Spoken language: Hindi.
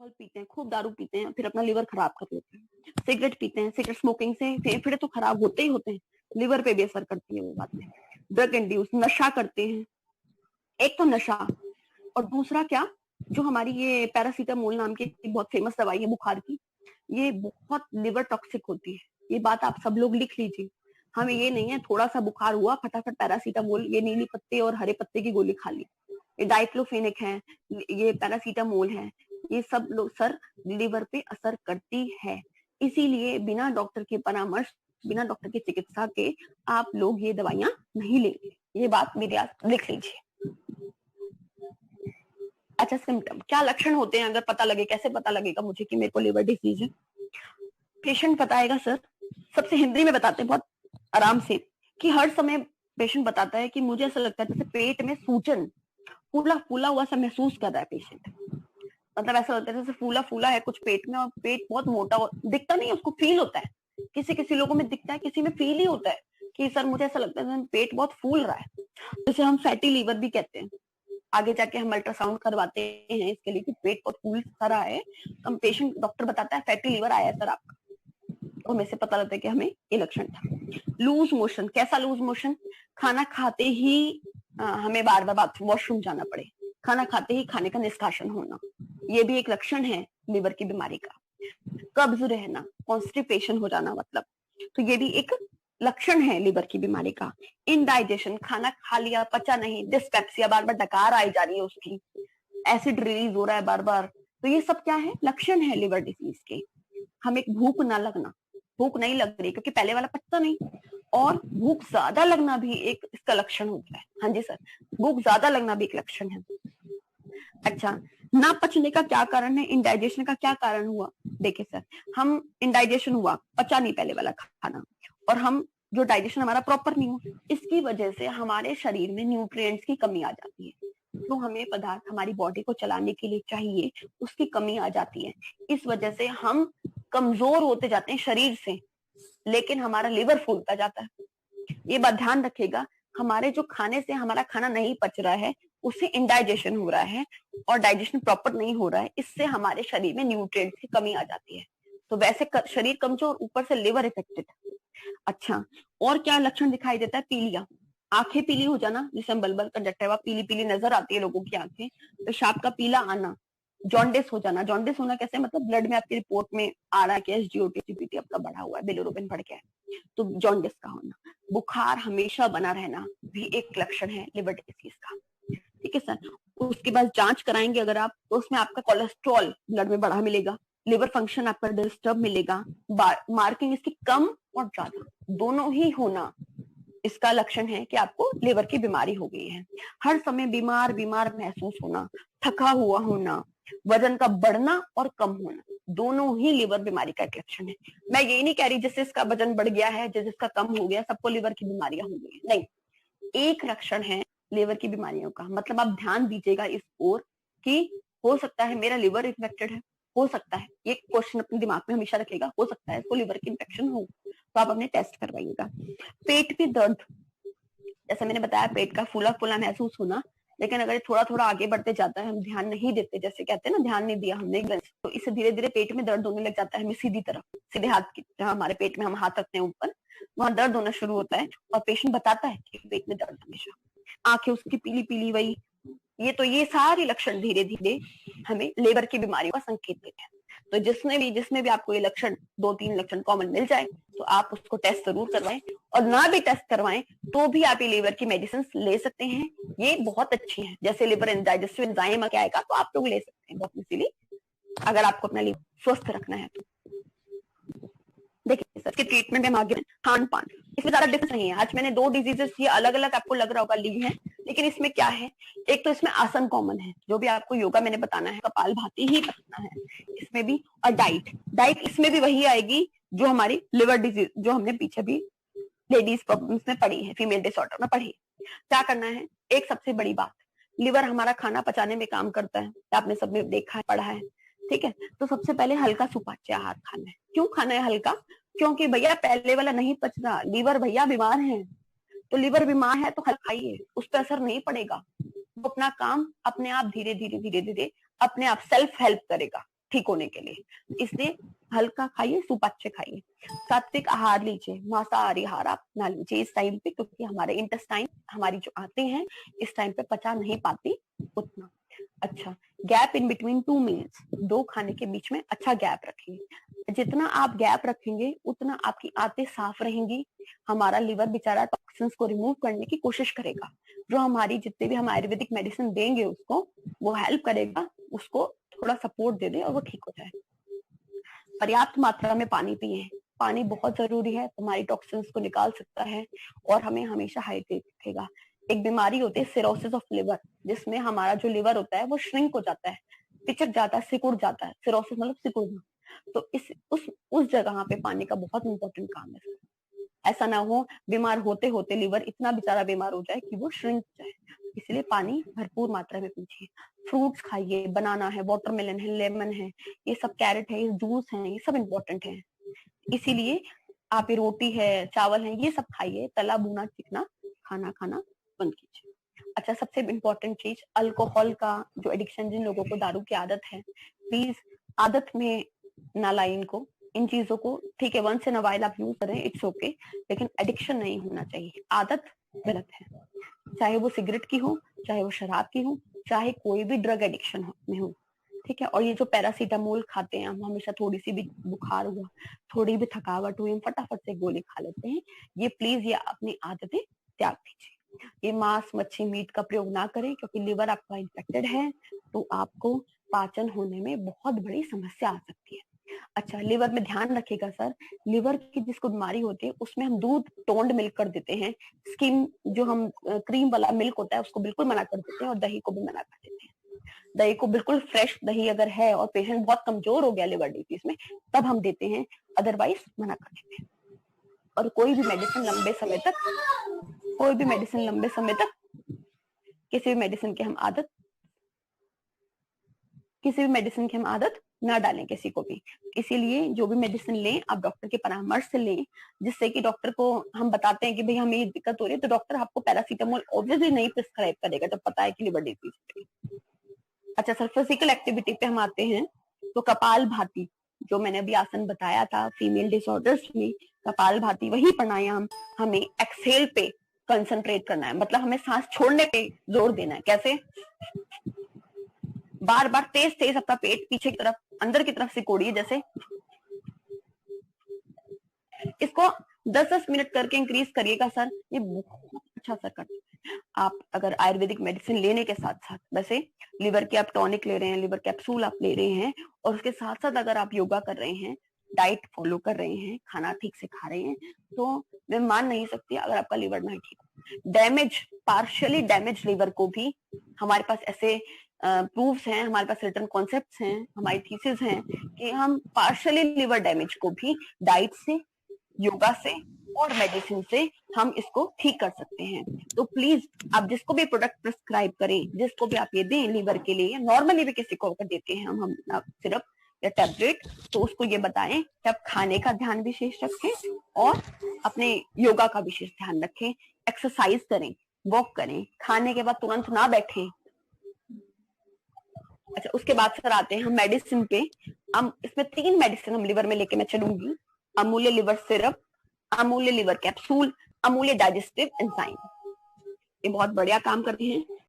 अल्कोहल पीते हैं, खूब दारू पीते हैं, फिर अपना लिवर खराब कर लेते हैं। सिगरेट पीते हैं, सिगरेट स्मोकिंग से फेफड़े तो खराब होते ही होते हैं, लिवर पे भी असर करती है वो बात में। ड्रग इंड्यूस, नशा करते हैं, एक तो नशा, और दूसरा क्या, जो हमारी ये पैरासीटामोल नाम की बहुत फेमस दवाई है बुखार की, ये बहुत लिवर टॉक्सिक होती है। ये बात आप सब लोग लिख लीजिए। हमें ये नहीं है थोड़ा सा बुखार हुआ फटाफट पैरासीटामोल, ये नीली पत्ते और हरे पत्ते की गोली खा ली। ये डाइक्लोफेनिक है, ये पैरासीटामोल है, ये सब लोग सर लिवर पे असर करती है। इसीलिए बिना डॉक्टर के परामर्श, बिना डॉक्टर की चिकित्सा के आप लोग ये दवाइयां नहीं लेंगे। ये बात मेरे आप लिख लीजिए। अच्छा, सिम्टम क्या लक्षण होते हैं अगर पता लगे, कैसे पता लगेगा मुझे कि मेरे को लिवर डिजीज है? पेशेंट बताएगा सर, सबसे हिंदी में बताते हैं बहुत आराम से, कि हर समय पेशेंट बताता है कि मुझे ऐसा लगता है जैसे पेट में सूजन, फूला फूला हुआ सा महसूस कर रहा है पेशेंट। मतलब ऐसा होता है जैसे फूला फूला है कुछ पेट में, और पेट बहुत मोटा दिखता नहीं है, उसको फील होता है। किसी किसी लोगों में दिखता है, किसी में फील ही होता है कि सर मुझे ऐसा लगता है पेट बहुत फूल रहा है, जिसे हम फैटी लीवर भी कहते हैं। आगे जाके हम अल्ट्रासाउंड करवाते हैं इसके लिए कि पेट बहुत फूल सा रहा है, तो हम पेशेंट डॉक्टर बताता है फैटी लीवर आया है सर आपका, तो हमें से पता लगता है कि हमें ये लक्षण था। लूज मोशन, कैसा लूज मोशन? खाना खाते ही हमें बार बार वॉशरूम जाना पड़े, खाना खाते ही खाने का निष्कासन होना, ये भी एक लक्षण है लिवर की बीमारी का। कब्ज रहना, कॉन्स्टिपेशन हो जाना मतलब, तो ये भी एक लक्षण है लिवर की बीमारी का। इनडाइजेशन, खाना खा लिया पचा नहीं, डिस्पेप्सिया, बार बार डकार आई जा रही है उसकी, एसिड रिलीज हो रहा है बार बार, तो ये सब क्या है? लक्षण है लिवर डिजीज के। हमें भूख ना लगना, भूख नहीं लग रही क्योंकि पहले वाला पचता नहीं, और भूख ज्यादा लगना भी एक इसका लक्षण होता है। हाँ जी सर, भूख ज्यादा लगना भी एक लक्षण है। अच्छा, ना पचने का क्या कारण है, इंडाइजेशन का क्या कारण हुआ? देखिए सर, हम इंडाइजेशन हुआ, पचा नहीं पहले वाला खाना, और हम जो डाइजेशन हमारा प्रॉपर नहीं हुआ, इसकी वजह से हमारे शरीर में न्यूट्रिएंट्स की कमी आ जाती है। तो हमें पदार्थ हमारी बॉडी को चलाने के लिए चाहिए, उसकी कमी आ जाती है। इस वजह से हम कमजोर होते जाते हैं शरीर से, लेकिन हमारा लिवर फूलता जाता है। ये बात ध्यान रखिएगा, हमारे जो खाने से हमारा खाना नहीं पच रहा है उससे इंडाइजेशन हो रहा है, और डाइजेशन प्रॉपर नहीं हो रहा है, इससे हमारे शरीर में न्यूट्रिएंट्स की कमी आ जाती है। तो वैसे शरीर कमजोर, ऊपर से लिवर इफेक्टेड। अच्छा, और क्या लक्षण दिखाई देता है? पीलिया, आंखें पीली हो जाना, जिसे हम बलबल कंजक्टिवा, पीली पीली नजर आती है लोगों की आंखें, पेशाब का पीला आना, जॉन्डिस हो जाना। जॉन्डिस होना कैसे? मतलब ब्लड में आपकी रिपोर्ट में आ रहा है कि एसजीओटी जीपीटी आपका बढ़ा हुआ है, बिलिरुबिन बढ़ गया है, तो जॉन्डिस का होना। बुखार हमेशा बना रहना भी एक लक्षण है लिवर डिजीज का। ठीक है सर, उसके बाद जांच कराएंगे अगर आप, तो उसमें आपका कोलेस्ट्रॉल ब्लड में बढ़ा मिलेगा, लिवर फंक्शन आपका डिस्टर्ब मिलेगा, मार्किंग इसकी कम और ज्यादा दोनों ही होना इसका लक्षण है कि आपको लिवर की बीमारी हो गई है। हर समय बीमार बीमार महसूस होना, थका हुआ होना, वजन का बढ़ना और कम होना, दोनों ही लिवर बीमारी का एक लक्षण है। मैं ये नहीं कह रही जिससे इसका वजन बढ़ गया है, जिसका कम हो गया, सबको लिवर की बीमारियां हो गई है, नहीं, एक लक्षण है लिवर की बीमारियों का। मतलब आप ध्यान दीजिएगा इस ओर कि हो सकता है मेरा लिवर इन्फेक्टेड है, हो सकता है, ये क्वेश्चन अपने दिमाग में हमेशा रखेगा, हो सकता है इसको लिवर की इन्फेक्शन हो, तो आप अपने टेस्ट करवाइएगा। पेट में दर्द, जैसे मैंने बताया पेट का फूला फूला महसूस होना, लेकिन अगर थोड़ा थोड़ा आगे बढ़ते जाता है, हम ध्यान नहीं देते, जैसे कहते हैं ना ध्यान नहीं दिया हमने, तो इससे धीरे धीरे पेट में दर्द होने लग जाता है। हमें सीधी तरफ, सीधे हाथ की, जहाँ हमारे पेट में हम हाथ रखते हैं ऊपर, वहां दर्द होना शुरू होता है, और पेशेंट बताता है कि पेट में दर्द हमेशा, आंखें उसकी पीली पीली, वही ये सारे लक्षण धीरे धीरे हमें लिवर की बीमारी का संकेत देते हैं। तो जिसमें भी आपको ये लक्षण, 2-3 लक्षण कॉमन मिल जाए, तो आप उसको टेस्ट जरूर करवाएं, और ना भी टेस्ट करवाएं तो भी आप ये लिवर की मेडिसिन ले सकते हैं, ये बहुत अच्छी है। जैसे लिवर डाइजेस्टिव एंजाइम क्या आएगा तो आप लोग ले सकते हैं बहुत इजीली, अगर आपको अपना लिवर स्वस्थ रखना है तो। देखिए सर, इसके ट्रीटमेंट में आगे खान पान, इसमें ज्यादा डिफरेंस नहीं है। आज मैंने 2 डिजीजेस ये अलग अलग आपको लग रहा होगा ली है, लेकिन इसमें क्या है, एक तो इसमें आसन कॉमन है, जो भी आपको योगा मैंने बताना है, कपाल भाती ही बताना है इसमें भी, और डाइट इसमें भी वही आएगी जो हमारी लिवर डिजीज, जो हमने पीछे भी लेडीज प्रॉब्लम्स में पढ़ी है, फीमेल डिसऑर्डर में पढ़ी है। क्या करना है, एक सबसे बड़ी बात, लिवर हमारा खाना पचाने में काम करता है, आपने सबने देखा है, पढ़ा है, ठीक है। तो सबसे पहले हल्का सुपाच्य आहार खाना है। क्यों खाना है हल्का? क्योंकि भैया पहले वाला नहीं पच रहा, लिवर भैया बीमार है, तो लिवर बीमार है तो हल्का खाइए, उस पर असर नहीं पड़ेगा, वो अपना काम अपने आप धीरे धीरे धीरे धीरे अपने आप सेल्फ हेल्प करेगा। ठीक होने के लिए। इसलिए हल्का खाइए, सूप अच्छे खाइए, सात्विक आहार लीजिए, मांसाहारी आहार आप ना लीजिए इस टाइम पे, क्योंकि हमारे इंटेस्टाइन हमारी जो आते हैं इस टाइम पे पचा नहीं पाती उतना। अच्छा, गैप इन बिटवीन 2 मील्स, 2 खाने के बीच में अच्छा गैप रखिए। जितना आप गैप रखेंगे उतना आपकी आंतें साफ रहेंगी, हमारा लिवर बेचारा टॉक्सिन्स को रिमूव करने की कोशिश करेगा, जो हमारी जितने भी हम आयुर्वेदिक मेडिसिन देंगे उसको वो हेल्प करेगा, उसको थोड़ा सपोर्ट दे दे और वो ठीक हो जाए। पर्याप्त मात्रा में पानी पिए, पानी बहुत जरूरी है, हमारी टॉक्सिन्स को निकाल सकता है और हमें हमेशा हाइड्रेट रखेगा। एक बीमारी होती है सिरोसिस ऑफ लिवर, जिसमें हमारा जो लिवर होता है वो श्रिंक हो जाता है, पिचक जाता है, सिकुड़ जाता है। सिरोसिस मतलब सिकुड़ना। तो इस उस जगह पे पानी का बहुत इंपॉर्टेंट काम है। ऐसा ना हो बीमार होते होते लिवर इतना बेचारा बीमार हो जाए कि वो श्रिंक जाए, इसलिए पानी भरपूर मात्रा में पीजिए। फ्रूट्स खाइए, बनाना है, वाटरमेलन है, लेमन है, ये सब, कैरेट है, ये जूस है, ये सब इम्पोर्टेंट है। इसीलिए आप ये रोटी है, चावल है, ये सब खाइए, तला भुना चिकना खाना खाना बंद कीजिए। अच्छा, सबसे इम्पोर्टेंट चीज, अल्कोहल का जो एडिक्शन, जिन लोगों को दारू की आदत है, प्लीज आदत में ना लाए इनको, इन चीजों को। ठीक है, वंस इन अ वाइल आप यूज करें, इट्स ओके, लेकिन एडिक्शन नहीं होना चाहिए। आदत गलत है, चाहे वो सिगरेट की हो, चाहे वो शराब की हो, चाहे कोई भी ड्रग एडिक्शन में हो। ठीक है, और ये जो पैरासीटामोल खाते हैं हम, हमेशा थोड़ी सी भी बुखार हुआ, थोड़ी भी थकावट हुई, हम फटाफट से गोली खा लेते हैं, ये प्लीज ये अपनी आदतें त्याग दीजिए। ये मांस, मच्छी, मीट का प्रयोग ना करें, क्योंकि लिवर आपका इन्फेक्टेड है तो आपको पाचन होने में बहुत बड़ी समस्या आ सकती है। अच्छा, लिवर में ध्यान रखिएगा सर, लिवर की जिसको बीमारी होती है उसमें हम दूध टोंड मिल्क कर देते हैं, स्किम जो हम क्रीम वाला मिल्क होता है उसको बिल्कुल मना कर देते हैं, और दही को भी मना कर देते हैं। दही को बिल्कुल फ्रेश दही अगर है और पेशेंट बहुत कमजोर हो गया लिवर डिजीज में, तब हम देते हैं, अदरवाइज मना कर देते हैं। और कोई भी मेडिसिन लंबे समय तक किसी भी मेडिसिन की हम आदत ना डालें किसी को भी। इसीलिए जो भी मेडिसिन लें आप डॉक्टर के परामर्श से लें, जिससे कि डॉक्टर को हम बताते हैं कि भाई हमें ये दिक्कत हो रही है, तो डॉक्टर आपको पैरासीटामोल ऑब्वियसली नहीं प्रिस्क्राइब करेगा जब पता है कि लिवर डिजीज है। अच्छा सर, फिजिकल एक्टिविटी पे हम आते हैं, तो कपाल भाती जो मैंने अभी आसन बताया था फीमेल डिसऑर्डर्स में, कपाल भाती वही प्राणायाम हमें एक्सहेल पे कंसंट्रेट करना है, मतलब हमें सांस छोड़ने पे जोर देना है। कैसे? बार बार तेज तेज अपना पेट पीछे की तरफ, अंदर की तरफ सिकोड़िए, जैसे इसको 10-10 मिनट करके इंक्रीज करिएगा सर, ये बहुत अच्छा असर करता है। आप अगर आयुर्वेदिक मेडिसिन लेने के साथ साथ, वैसे लिवर के आप टॉनिक ले रहे हैं, लिवर कैप्सूल आप ले रहे हैं, और उसके साथ साथ अगर आप योगा कर रहे हैं, डाइट फॉलो कर रहे हैं, खाना ठीक से खा रहे हैं, तो मैं मान नहीं सकती अगर आपका लिवर ना ठीक हो। डैमेज, पार्शियली डैमेज लिवर को भी हमारे पास ऐसे प्रूफ्स हैं, हमारे पास रिटर्न कॉन्सेप्ट्स हैं, हमारी थीसिस हैं कि हम पार्शियली लिवर डैमेज को भी डाइट से, योगा से और मेडिसिन से हम इसको ठीक कर सकते हैं। तो प्लीज आप जिसको भी प्रोडक्ट प्रिस्क्राइब करें, जिसको भी आप ये दें लिवर के लिए, नॉर्मली भी किसी को अगर देते हैं हम सिरप या टैबलेट, तो उसको ये बताएं कि आप खाने का ध्यान विशेष रखें और अपने योगा का विशेष ध्यान रखें, एक्सरसाइज करें, वॉक करें, खाने के बाद तुरंत ना बैठें। अच्छा, उसके बाद सर आते हैं हम मेडिसिन पे। हम इसमें 3 मेडिसिन हम लिवर में लेके मैं चलूंगी, अमूल्य लिवर सिरप, अमूल्य लिवर कैप्सूल, अमूल्य डाइजेस्टिव एंजाइम। ये बहुत बढ़िया काम करते हैं,